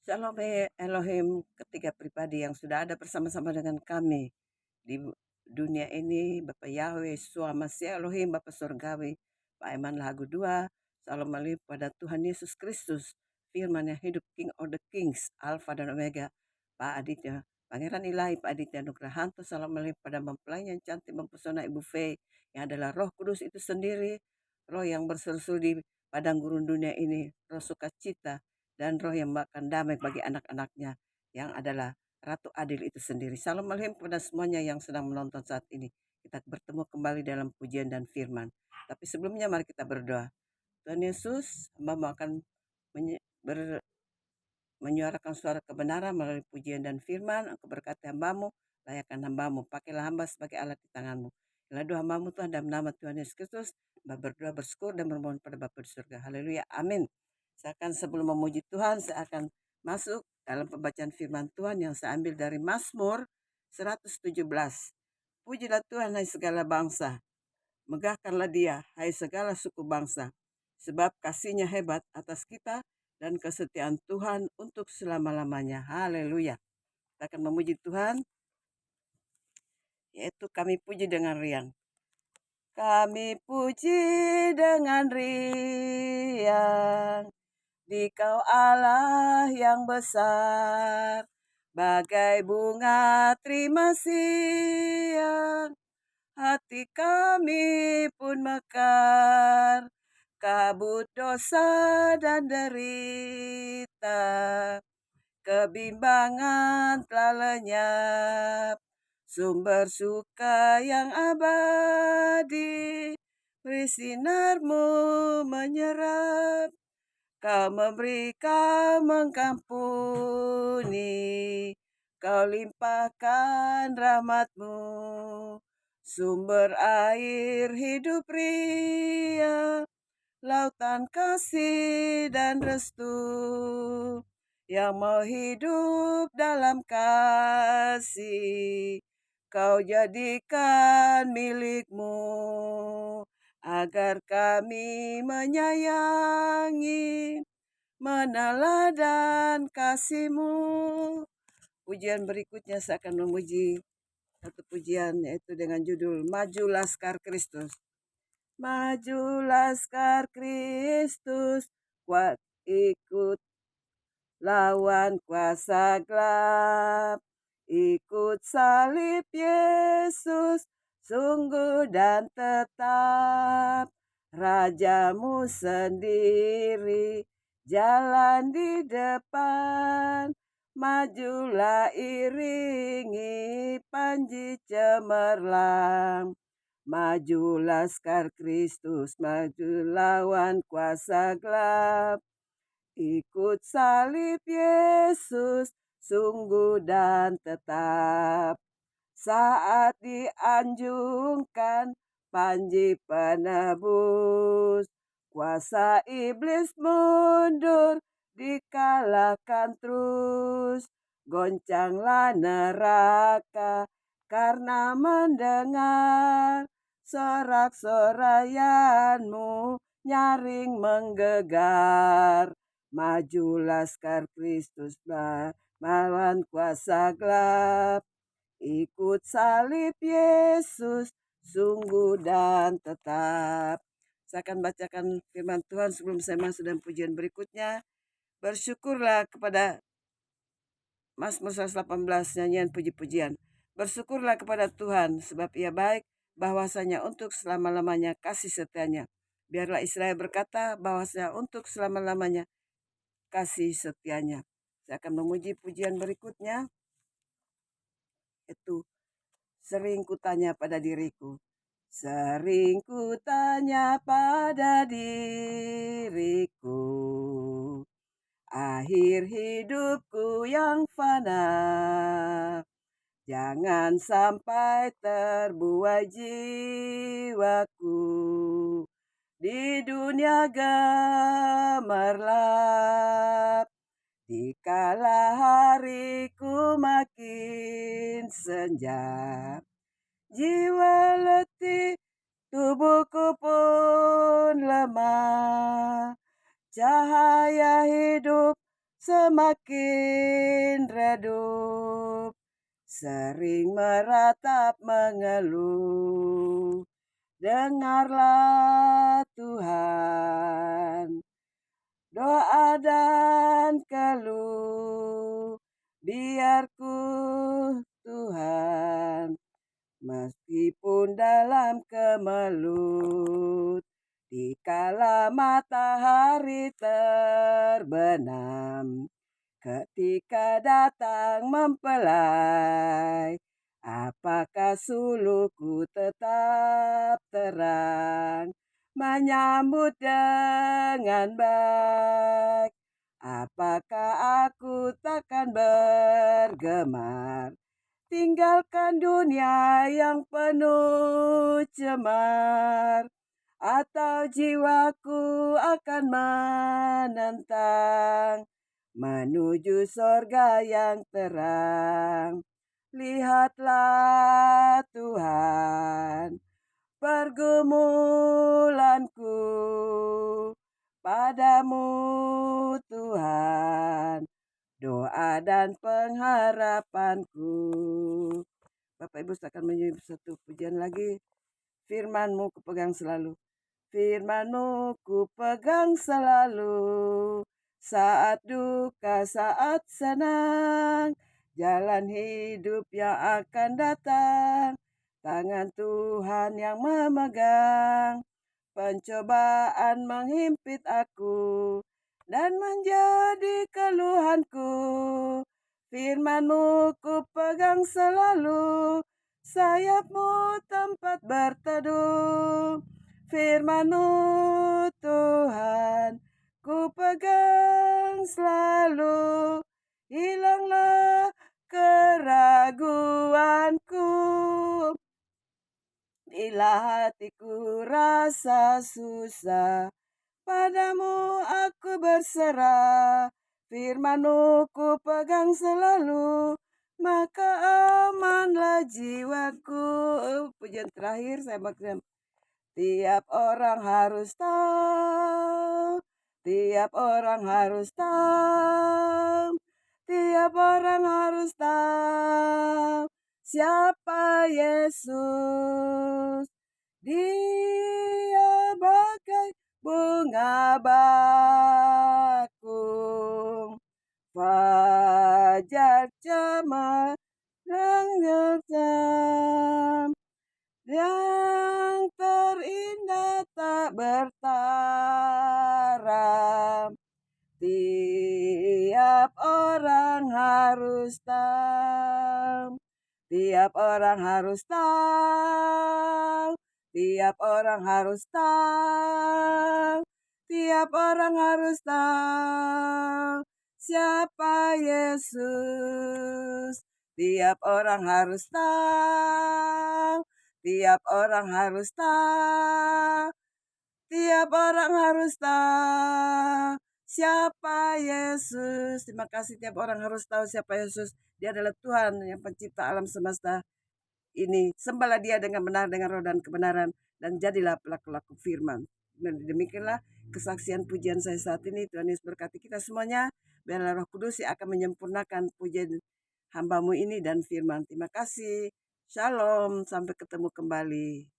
Shalom Elohim, ketiga pribadi yang sudah ada bersama-sama dengan kami di dunia ini, Bapak Yahweh, Suamasi Elohim, Bapak Surgawi, Pak Eman Lagu 2, Salam melalui pada Tuhan Yesus Kristus, firman yang hidup, King of the Kings, Alpha dan Omega, Pak Aditya, Pangeran Ilahi, Pak Aditya Nugrahanto, salam melalui pada mempelai yang cantik mempesona Ibu Faye, yang adalah Roh Kudus itu sendiri, Roh yang berseru di padang gurun dunia ini, Roh sukacita, dan Roh yang membawakan damai bagi anak-anaknya yang adalah Ratu Adil itu sendiri. Salam alaikum kepada semuanya yang sedang menonton saat ini. Kita bertemu kembali dalam pujian dan firman. Tapi sebelumnya mari kita berdoa. Tuhan Yesus, hamba akan menyuarakan suara kebenaran melalui pujian dan firman. Engkau berkati hambamu, layakkan hambamu. Pakailah hamba sebagai alat di tanganmu. Inilah doa hambamu Tuhan dalam nama Tuhan Yesus Kristus. Hamba berdoa, bersyukur dan bermohon pada Bapa di surga. Haleluya. Amin. Saya akan sebelum memuji Tuhan, saya akan masuk dalam pembacaan firman Tuhan yang saya ambil dari Mazmur 117. Pujilah Tuhan hai segala bangsa. Megahkanlah dia, hai segala suku bangsa, sebab kasihnya hebat atas kita dan kesetiaan Tuhan untuk selama-lamanya. Haleluya. Kita akan memuji Tuhan, yaitu kami puji dengan riang. Kami puji dengan riang, di Kau Allah yang besar, bagai bunga terima siang. Hati kami pun mekar, kabut dosa dan derita, kebimbangan telah lenyap, sumber suka yang abadi, beri sinar-Mu menyerap, Kau memberi, Kau mengampuni, Kau limpahkan rahmat-Mu, sumber air hidup ria, lautan kasih dan restu, yang mau hidup dalam kasih, Kau jadikan milik-Mu, agar kami menyayangi, meneladan kasih-Mu. Pujian berikutnya saya akan memuji satu pujian yaitu dengan judul Maju Laskar Kristus. Maju Laskar Kristus, kuat ikut lawan kuasa gelap, ikut salib Yesus, sungguh dan tetap, Rajamu sendiri jalan di depan, majulah iringi panji cemerlang. Maju Laskar Kristus, maju lawan kuasa gelap, ikut salib Yesus, sungguh dan tetap. Saat dianjungkan panji penebus, kuasa iblis mundur, dikalahkan terus. Goncanglah neraka karena mendengar sorak-sorayan-Mu nyaring menggegar. Maju Laskar Kristus melawan kuasa gelap, ikut salib Yesus, sungguh dan tetap. Saya akan bacakan firman Tuhan sebelum saya masuk dalam pujian berikutnya. Bersyukurlah kepada Mazmur 118, nyanyian puji-pujian. Bersyukurlah kepada Tuhan, sebab Ia baik, bahwasanya untuk selama-lamanya kasih setianya. Biarlah Israel berkata bahwasanya untuk selama-lamanya kasih setianya. Saya akan memuji pujian berikutnya, itu sering kutanya pada diriku. Sering kutanya pada diriku, akhir hidupku yang fana, jangan sampai terbuai jiwaku di dunia gemerlap, dikala hariku makin senja, jiwa letih, tubuhku pun lemah, cahaya hidup semakin redup, sering meratap mengeluh. Dengarlah Tuhan, doa dan keluh, biarku Tuhan, meskipun dalam kemelut, dikala matahari terbenam, ketika datang mempelai, apakah sulukku tetap terang, menyambut dengan baik? Apakah aku takkan bergemar, tinggalkan dunia yang penuh cemar? Atau jiwaku akan menentang menuju sorga yang terang? Lihatlah Tuhan, pergumulanku padamu Tuhan, doa dan pengharapanku. Bapak Ibu akan menyanyi satu pujian lagi. Firman-Mu kupegang selalu. Firman-Mu kupegang selalu, saat duka, saat senang, jalan hidup yang akan datang, tangan Tuhan yang memegang. Pencobaan menghimpit aku dan menjadi keluhanku. Firman-Mu kupegang selalu, sayap-Mu tempat berteduh. Firman-Mu Tuhan, kupegang selalu, hilanglah keraguanku. Bila hatiku rasa susah, padamu aku berserah. Firman-Mu kupegang selalu, maka amanlah jiwaku. Pujian terakhir saya maksudnya. Tiap orang harus tahu, tiap orang harus tahu, tiap orang harus tahu siapa Yesus. Dia bagai bunga bakung, fajar cemerlang, yang terindah tak bertara. Tiap orang harus tahu, tiap orang harus tahu, tiap orang harus tahu, tiap orang harus tahu siapa Yesus. Tiap orang harus tahu, tiap orang harus tahu, tiap orang harus tahu siapa Yesus. Terima kasih, tiap orang harus tahu siapa Yesus. Dia adalah Tuhan yang pencipta alam semesta ini. Sembahlah Dia dengan benar, dengan roh dan kebenaran, dan jadilah pelaku-laku firman. Dan demikianlah kesaksian pujian saya saat ini. Tuhan Yesus berkati kita semuanya. Biarlah Roh Kudus yang akan menyempurnakan pujian hamba-Mu ini dan firman. Terima kasih. Shalom. Sampai ketemu kembali.